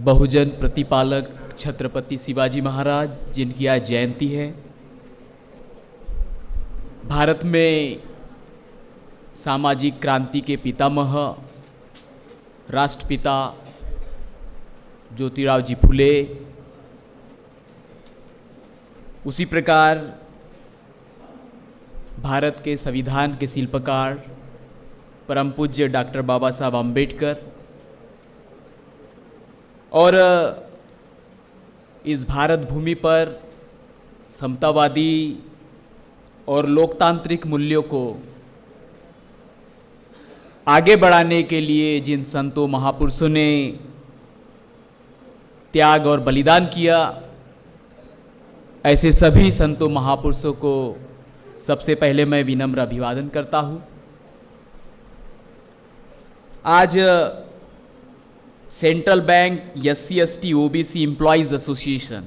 बहुजन प्रतिपालक छत्रपति शिवाजी महाराज, जिनकी आज जयंती है। भारत में सामाजिक क्रांति के पितामह राष्ट्रपिता ज्योतिराव जी फुले, उसी प्रकार भारत के संविधान के शिल्पकार परम पूज्य डॉक्टर बाबा साहब आम्बेडकर, और इस भारत भूमि पर समतावादी और लोकतांत्रिक मूल्यों को आगे बढ़ाने के लिए जिन संतों महापुरुषों ने त्याग और बलिदान किया, ऐसे सभी संतों महापुरुषों को सबसे पहले मैं विनम्र अभिवादन करता हूँ। आज central bank SC/ST OBC employees association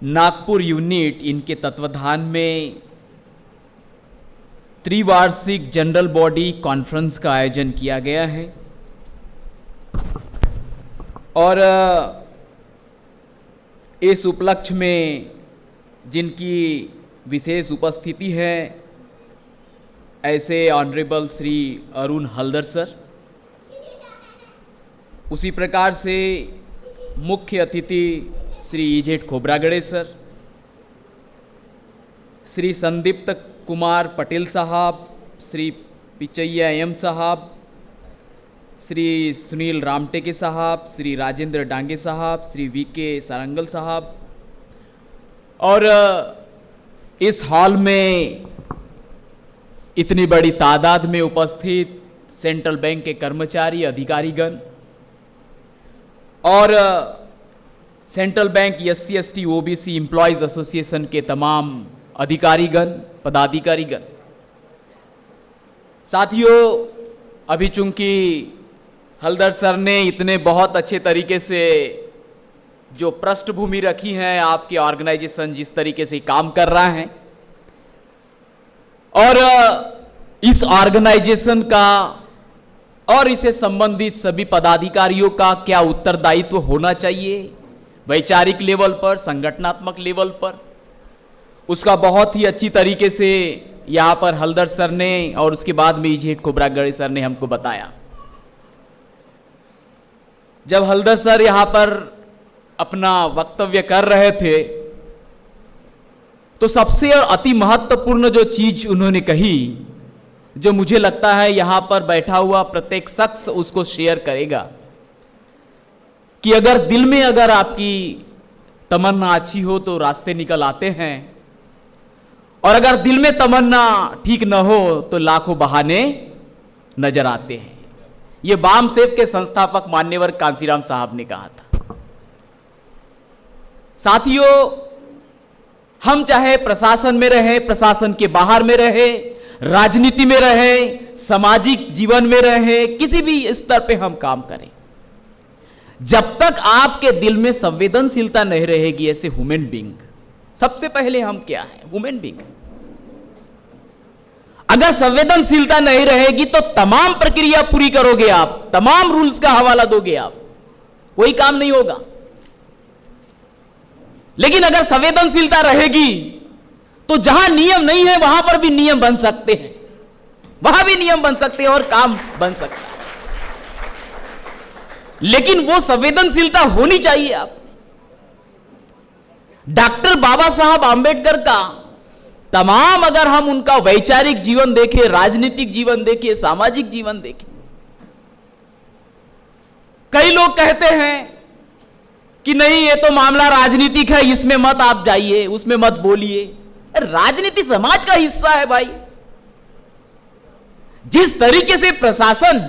Nagpur unit, इनके तत्वाधान में त्रिवार्षिक जनरल बॉडी कॉन्फ्रेंस का आयोजन किया गया है। और इस उपलक्ष्य में जिनकी विशेष उपस्थिति है, ऐसे ऑनरेबल श्री अरुण हल्दर सर, उसी प्रकार से मुख्य अतिथि श्री EZ खोब्रागड़े सर, श्री संदीप्त कुमार पटेल साहब, श्री पिचैया M साहब, श्री सुनील रामटेके साहब, श्री राजेंद्र डांगे साहब, श्री VK सारंगल साहब, और इस हॉल में इतनी बड़ी तादाद में उपस्थित सेंट्रल बैंक के कर्मचारी, अधिकारीगण और central bank SC/ST OBC employees association के तमाम अधिकारीगण, पदाधिकारीगण। साथियों, अभी चूंकि हल्दर सर ने इतने बहुत अच्छे तरीके से जो पृष्ठभूमि रखी है, आपके ऑर्गेनाइजेशन जिस तरीके से काम कर रहा है और इस ऑर्गेनाइजेशन का और इसे संबंधित सभी पदाधिकारियों का क्या उत्तरदायित्व होना चाहिए वैचारिक लेवल पर, संगठनात्मक लेवल पर, उसका बहुत ही अच्छी तरीके से यहाँ पर हल्दर सर ने और उसके बाद में EZ खोब्रागड़े सर ने हमको बताया। जब हल्दर सर यहाँ पर अपना वक्तव्य कर रहे थे तो सबसे और अति महत्वपूर्ण जो चीज उन्होंने कही, जो मुझे लगता है यहाँ पर बैठा हुआ प्रत्येक शख्स उसको शेयर करेगा, कि अगर दिल में अगर आपकी तमन्ना अच्छी हो तो रास्ते निकल आते हैं, और अगर दिल में तमन्ना ठीक न हो तो लाखों बहाने नजर आते हैं। ये बाम सेव के संस्थापक मान्यवर कांसीराम साहब ने कहा था। साथियों, हम चाहे प्रशासन में रहे, प्रशासन के बाहर में रहे, राजनीति में रहे, सामाजिक जीवन में रहे, किसी भी स्तर पे हम काम करें, जब तक आपके दिल में संवेदनशीलता नहीं रहेगी ऐसे ह्यूमन बीइंग, सबसे पहले हम क्या है, ह्यूमन बीइंग, अगर संवेदनशीलता नहीं रहेगी तो तमाम प्रक्रिया पूरी करोगे आप, तमाम रूल्स का हवाला दोगे आप, कोई काम नहीं होगा। लेकिन अगर संवेदनशीलता रहेगी तो जहां नियम नहीं है वहां पर भी नियम बन सकते हैं, वहां भी नियम बन सकते हैं और काम बन सकता है। लेकिन वो संवेदनशीलता होनी चाहिए आप। डॉक्टर बाबा साहब आम्बेडकर का तमाम, अगर हम उनका वैचारिक जीवन देखें, राजनीतिक जीवन देखें, सामाजिक जीवन देखें, कई लोग कहते हैं कि नहीं ये तो मामला राजनीतिक है, इसमें मत आप जाइए, उसमें मत बोलिए। राजनीति समाज का हिस्सा है भाई। जिस तरीके से प्रशासन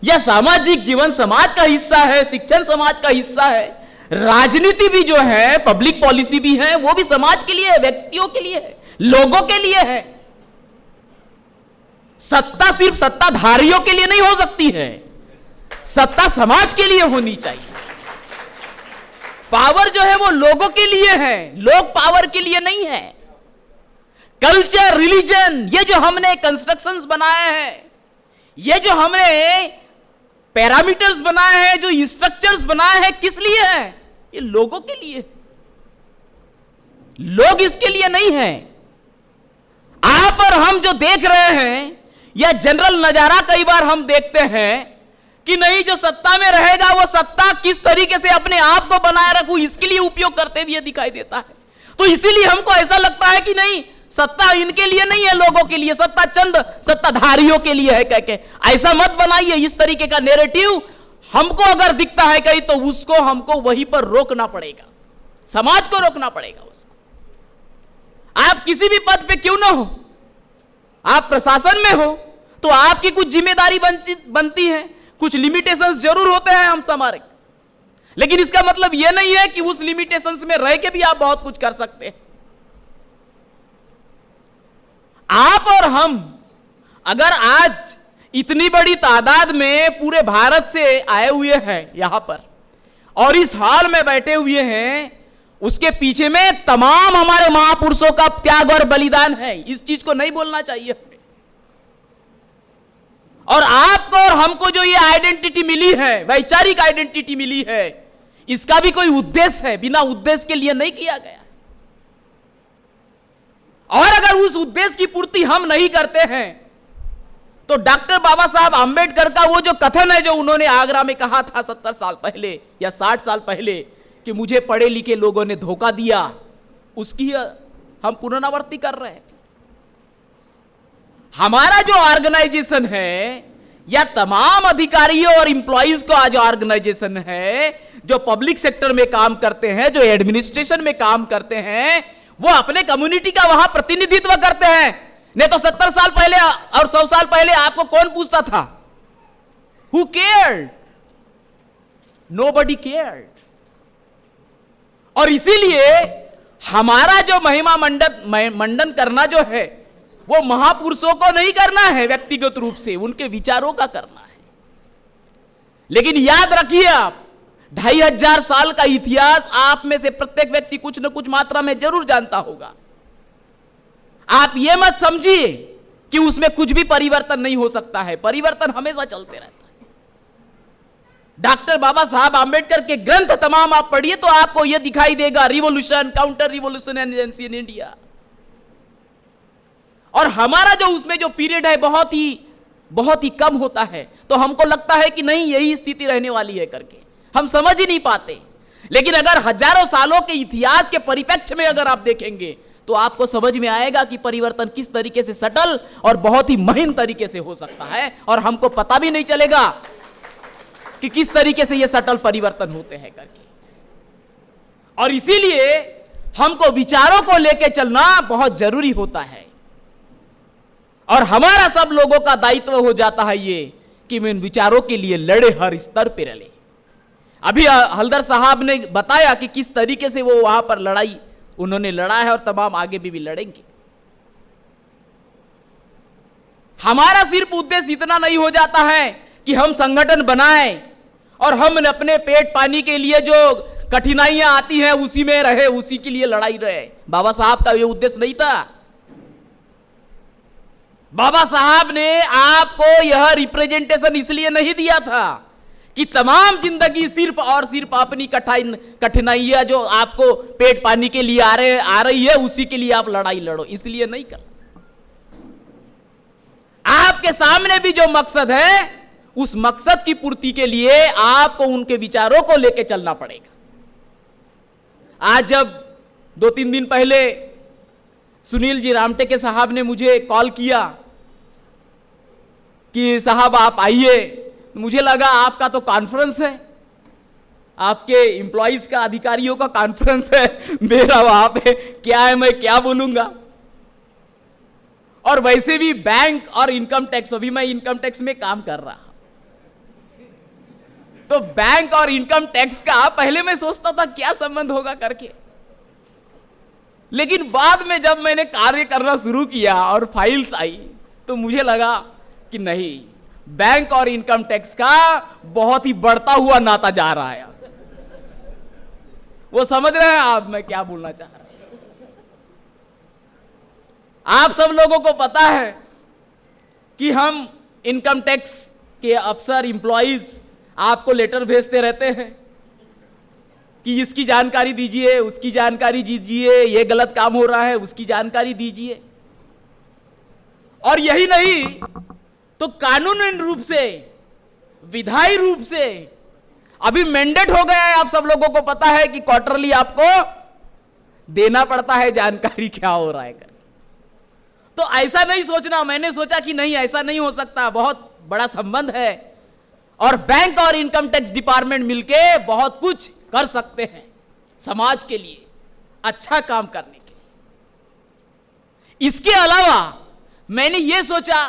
या सामाजिक जीवन समाज का हिस्सा है, शिक्षण समाज का हिस्सा है, राजनीति भी जो है, पब्लिक पॉलिसी भी है, वो भी समाज के लिए है, व्यक्तियों के लिए है, लोगों के लिए है। सत्ता सिर्फ सत्ताधारियों के लिए नहीं हो सकती है, सत्ता समाज के लिए होनी चाहिए। पावर जो है वो लोगों के लिए है, लोग पावर के लिए नहीं है। कल्चर, रिलीजन, ये जो हमने कंस्ट्रक्शंस बनाए हैं, ये जो हमने पैरामीटर्स बनाए हैं, जो स्ट्रक्चर्स बनाए हैं, किस लिए है? ये लोगों के लिए। लोग इसके लिए नहीं है। आप और हम जो देख रहे हैं, या जनरल नजारा कई बार हम देखते हैं कि नहीं, जो सत्ता में रहेगा वो सत्ता किस तरीके से अपने आप को बनाए रखूं, इसके लिए उपयोग करते हुए दिखाई देता है। तो इसीलिए हमको ऐसा लगता है कि नहीं, सत्ता इनके लिए नहीं है, लोगों के लिए, सत्ता चंद सत्ताधारियों के लिए है कहके। ऐसा मत बनाइए। इस तरीके का नैरेटिव हमको अगर दिखता है कहीं, तो उसको हमको वहीं पर रोकना पड़ेगा, समाज को रोकना पड़ेगा उसको। आप किसी भी पद पे क्यों ना हो, आप प्रशासन में हो तो आपकी कुछ जिम्मेदारी बनती है, कुछ लिमिटेशंस जरूर होते हैं हम हमारे, लेकिन इसका मतलब यह नहीं है कि उस लिमिटेशंस में रह के भी आप बहुत कुछ कर सकते हैं। आप और हम अगर आज इतनी बड़ी तादाद में पूरे भारत से आए हुए हैं यहां पर, और इस हाल में बैठे हुए हैं, उसके पीछे में तमाम हमारे महापुरुषों का त्याग और बलिदान है। इस चीज को नहीं बोलना चाहिए। और आपको और हमको जो ये आइडेंटिटी मिली है, वैचारिक आइडेंटिटी मिली है, इसका भी कोई उद्देश्य है, बिना उद्देश्य के लिए नहीं किया गया। और अगर उस उद्देश्य की पूर्ति हम नहीं करते हैं, तो डॉक्टर बाबा साहब आंबेडकर का वो जो कथन है, जो उन्होंने आगरा में कहा था 70 साल पहले या 60 साल पहले, कि मुझे पढ़े लिखे लोगों ने धोखा दिया, उसकी हम पुनरावृत्ति कर रहे हैं। हमारा जो ऑर्गेनाइजेशन है, या तमाम अधिकारियों और इंप्लॉइज का जो ऑर्गेनाइजेशन है, जो पब्लिक सेक्टर में काम करते हैं, जो एडमिनिस्ट्रेशन में काम करते हैं, वो अपने कम्युनिटी का वहां प्रतिनिधित्व करते हैं। नहीं तो 70 साल पहले और 100 साल पहले आपको कौन पूछता था? Who cared? Nobody cared. और इसीलिए हमारा जो महिमा मंडन करना जो है, वो महापुरुषों को नहीं करना है व्यक्तिगत रूप से, उनके विचारों का करना है। लेकिन याद रखिए, आप 2500 साल का इतिहास आप में से प्रत्येक व्यक्ति कुछ न कुछ मात्रा में जरूर जानता होगा। आप ये मत समझिए कि उसमें कुछ भी परिवर्तन नहीं हो सकता है। परिवर्तन हमेशा चलते रहता है। डॉक्टर बाबा साहब आंबेडकर के ग्रंथ तमाम आप पढ़िए तो आपको यह दिखाई देगा, revolution, counter revolution and agency in India. और हमारा जो उसमें जो पीरियड है बहुत ही कम होता है, तो हमको लगता है कि नहीं, यही स्थिति रहने वाली है करके हम समझ ही नहीं पाते। लेकिन अगर हजारों सालों के इतिहास के परिप्रेक्ष्य में अगर आप देखेंगे, तो आपको समझ में आएगा कि परिवर्तन किस तरीके से सटल और बहुत ही महीन तरीके से हो सकता है, और हमको पता भी नहीं चलेगा कि किस तरीके से ये सटल परिवर्तन होते हैं करके। और इसीलिए हमको विचारों को लेकर चलना बहुत जरूरी होता है, और हमारा सब लोगों का दायित्व हो जाता है ये कि वे इन विचारों के लिए लड़े, हर स्तर पर लड़े। अभी हल्दर साहब ने बताया कि किस तरीके से वो वहां पर लड़ाई उन्होंने लड़ा है, और तमाम आगे भी लड़ेंगे। हमारा सिर्फ उद्देश्य इतना नहीं हो जाता है कि हम संगठन बनाएं और हम अपने पेट पानी के लिए जो कठिनाइयां आती हैं उसी में रहे, उसी के लिए लड़ाई रहे। बाबा साहब का यह उद्देश्य नहीं था। बाबा साहब ने आपको यह रिप्रेजेंटेशन इसलिए नहीं दिया था कि तमाम जिंदगी सिर्फ और सिर्फ अपनी कठिनाइयां जो आपको पेट पानी के लिए आ रही है, उसी के लिए आप लड़ाई लड़ो, इसलिए नहीं कर। आपके सामने भी जो मकसद है, उस मकसद की पूर्ति के लिए आपको उनके विचारों को लेकर चलना पड़ेगा। आज जब 2-3 दिन पहले सुनील जी रामटेके साहब ने मुझे कॉल किया कि साहब आप आइए, तो मुझे लगा आपका तो कॉन्फ्रेंस है, आपके एम्प्लॉइज का, अधिकारियों का कॉन्फ्रेंस है, मेरा वहां पे क्या है, मैं क्या बोलूंगा। और वैसे भी बैंक और इनकम टैक्स, अभी मैं इनकम टैक्स में काम कर रहा, तो बैंक और इनकम टैक्स का पहले मैं सोचता था क्या संबंध होगा करके, लेकिन बाद में जब मैंने कार्य करना शुरू किया और फाइल्स आई, तो मुझे लगा कि नहीं, बैंक और इनकम टैक्स का बहुत ही बढ़ता हुआ नाता जा रहा है। वो समझ रहे हैं आप मैं क्या बोलना चाह रहा हूं? आप सब लोगों को पता है कि हम इनकम टैक्स के अफसर, एम्प्लॉइज आपको लेटर भेजते रहते हैं कि इसकी जानकारी दीजिए, उसकी जानकारी दीजिए, ये गलत काम हो रहा है, उसकी जानकारी दीजिए। और यही नहीं तो कानूनी रूप से, विधायी रूप से अभी मैंडेट हो गया है, आप सब लोगों को पता है कि क्वार्टरली आपको देना पड़ता है जानकारी क्या हो रहा है करके। तो ऐसा नहीं सोचना, मैंने सोचा कि नहीं ऐसा नहीं हो सकता, बहुत बड़ा संबंध है और बैंक और इनकम टैक्स डिपार्टमेंट मिलके बहुत कुछ कर सकते हैं समाज के लिए, अच्छा काम करने के लिए। इसके अलावा मैंने यह सोचा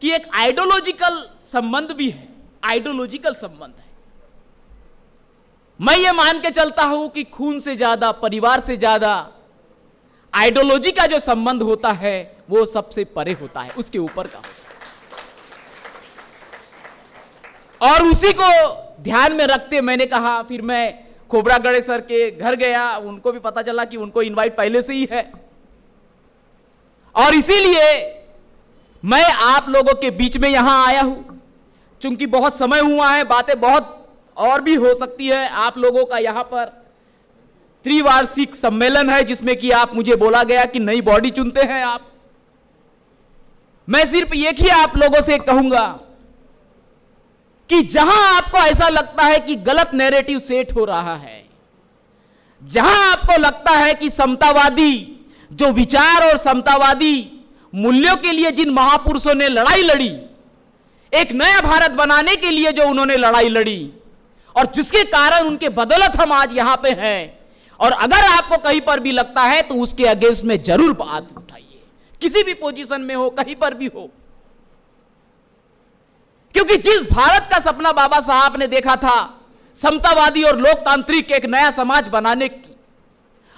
कि एक आइडियोलॉजिकल संबंध भी है, आइडियोलॉजिकल संबंध है। मैं ये मान के चलता हूं कि खून से ज्यादा, परिवार से ज्यादा आइडियोलॉजी का जो संबंध होता है वो सबसे परे होता है, उसके ऊपर का होता है। और उसी को ध्यान में रखते मैंने कहा, फिर मैं खोबरागढ़े सर के घर गया, उनको भी पता चला कि उनको इनवाइट पहले से ही है, और इसीलिए मैं आप लोगों के बीच में यहां आया हूं। चूंकि बहुत समय हुआ है, बातें बहुत और भी हो सकती है। आप लोगों का यहां पर त्रिवार्षिक सम्मेलन है जिसमें कि आप, मुझे बोला गया कि नई बॉडी चुनते हैं आप। मैं सिर्फ एक ही आप लोगों से कहूंगा कि जहां आपको ऐसा लगता है कि गलत नैरेटिव सेट हो रहा है, जहां आपको लगता है कि समतावादी जो विचार और समतावादी मूल्यों के लिए जिन महापुरुषों ने लड़ाई लड़ी, एक नया भारत बनाने के लिए जो उन्होंने लड़ाई लड़ी और जिसके कारण उनके बदौलत हम आज यहां पे हैं, और अगर आपको कहीं पर भी लगता है तो उसके अगेंस्ट में जरूर बात उठाइए, किसी भी पोजीशन में हो, कहीं पर भी हो। क्योंकि जिस भारत का सपना बाबा साहब ने देखा था, समतावादी और लोकतांत्रिक एक नया समाज बनाने की,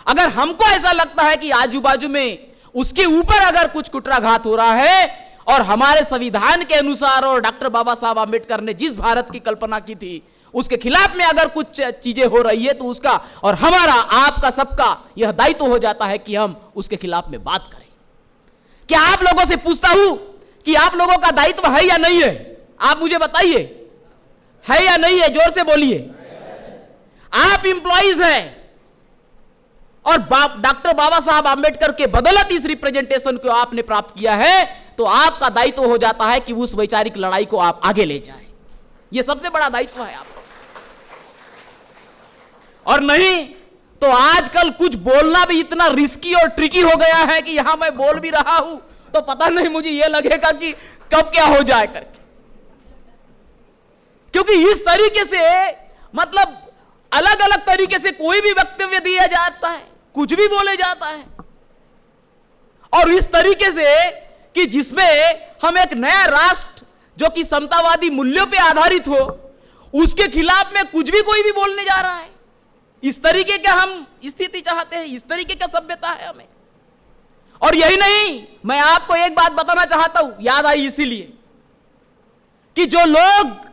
अगर हमको ऐसा लगता है कि आजू बाजू में उसके ऊपर अगर कुछ कुटराघात हो रहा है और हमारे संविधान के अनुसार और डॉक्टर बाबा साहब आंबेडकर ने जिस भारत की कल्पना की थी उसके खिलाफ में अगर कुछ चीजें हो रही है, तो उसका और हमारा, आपका, सबका यह दायित्व हो जाता है कि हम उसके खिलाफ में बात करें। क्या आप लोगों से पूछता हूं कि आप लोगों का दायित्व है या नहीं है? आप मुझे बताइए, है या नहीं है? जोर से बोलिए। आप इंप्लॉइज हैं और डॉक्टर बाबा साहब आंबेडकर के बदौलत इस रिप्रेजेंटेशन को आपने प्राप्त किया है, तो आपका दायित्व हो जाता है कि उस वैचारिक लड़ाई को आप आगे ले जाएं। यह सबसे बड़ा दायित्व है आपका। और नहीं तो आजकल कुछ बोलना भी इतना रिस्की और ट्रिकी हो गया है कि यहां मैं बोल भी रहा हूं तो पता नहीं, मुझे यह लगेगा कि कब क्या हो जाए करके। क्योंकि इस तरीके से, मतलब अलग अलग तरीके से कोई भी वक्तव्य दिया जाता है, कुछ भी बोले जाता है, और इस तरीके से कि जिसमें हम एक नया राष्ट्र जो कि समतावादी मूल्यों पे आधारित हो, उसके खिलाफ में कुछ भी कोई भी बोलने जा रहा है। इस तरीके का हम स्थिति चाहते हैं, इस तरीके का सभ्यता है हमें। और यही नहीं, मैं आपको एक बात बताना चाहता हूं, याद आई इसीलिए, कि जो लोग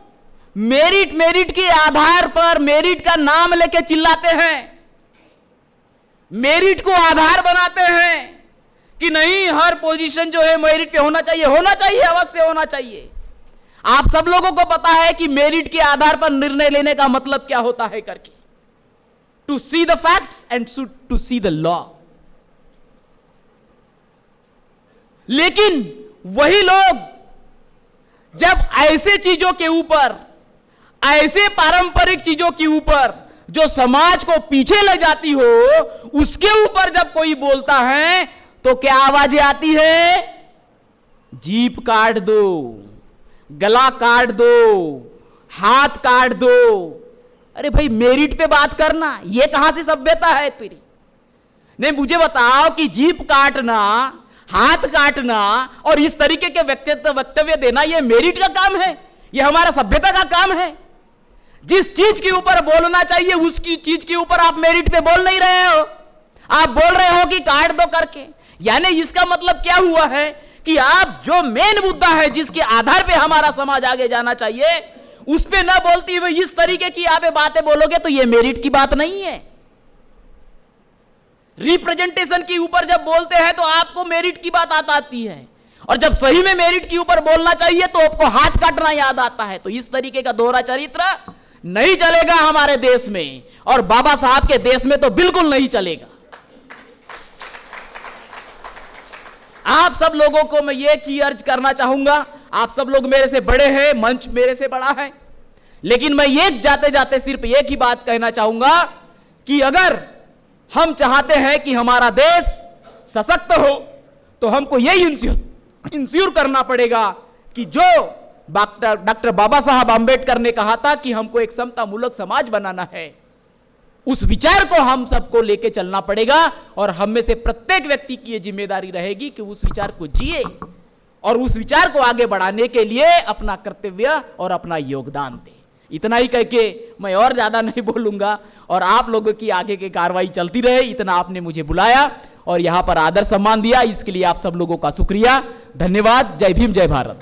मेरिट के आधार पर मेरिट का नाम लेके चिल्लाते हैं, मेरिट को आधार बनाते हैं कि नहीं हर पोजीशन जो है मेरिट पे होना चाहिए, अवश्य होना चाहिए। आप सब लोगों को पता है कि मेरिट के आधार पर निर्णय लेने का मतलब क्या होता है करके, to see the facts and to see the law. लेकिन वही लोग जब ऐसे चीजों के ऊपर, ऐसे पारंपरिक चीजों के ऊपर जो समाज को पीछे ले जाती हो, उसके ऊपर जब कोई बोलता है तो क्या आवाजें आती है? जीभ काट दो, गला काट दो, हाथ काट दो। अरे भाई, मेरिट पे बात करना, ये कहां से सभ्यता है तेरी? नहीं, मुझे बताओ कि जीभ काटना, हाथ काटना और इस तरीके के वक्तव्य देना, ये मेरिट का काम है? ये हमारा सभ्यता का काम है? जिस चीज के ऊपर बोलना चाहिए उसकी चीज के ऊपर आप मेरिट पे बोल नहीं रहे हो, आप बोल रहे हो कि काट दो करके। यानी इसका मतलब क्या हुआ है कि आप जो मेन मुद्दा है जिसके आधार पे हमारा समाज आगे जाना चाहिए, उस पे ना बोलती हुए इस तरीके की आप बातें बोलोगे तो ये मेरिट की बात नहीं है। रिप्रेजेंटेशन के ऊपर जब बोलते हैं तो आपको मेरिट की बात आती है, और जब सही में मेरिट के ऊपर बोलना चाहिए तो आपको हाथ काटना याद आता है। तो इस तरीके का दोहरा चरित्र नहीं चलेगा हमारे देश में, और बाबा साहब के देश में तो बिल्कुल नहीं चलेगा। आप सब लोगों को मैं ये की अर्ज करना चाहूंगा, आप सब लोग मेरे से बड़े हैं, मंच मेरे से बड़ा है, लेकिन मैं ये जाते जाते सिर्फ एक ही बात कहना चाहूंगा कि अगर हम चाहते हैं कि हमारा देश सशक्त हो तो हमको यही इंश्योर करना पड़ेगा कि जो डॉक्टर बाबा साहब आंबेडकर ने कहा था कि हमको एक समतामूलक समाज बनाना है, उस विचार को हम सबको लेके चलना पड़ेगा। और हम में से प्रत्येक व्यक्ति की यह जिम्मेदारी रहेगी कि उस विचार को जिए और उस विचार को आगे बढ़ाने के लिए अपना कर्तव्य और अपना योगदान दे। इतना ही करके मैं और ज्यादा नहीं बोलूंगा, और आप लोगों की आगे की कार्रवाई चलती रहे। इतना आपने मुझे बुलाया और यहां पर आदर सम्मान दिया, इसके लिए आप सब लोगों का शुक्रिया, धन्यवाद। जय भीम, जय भारत।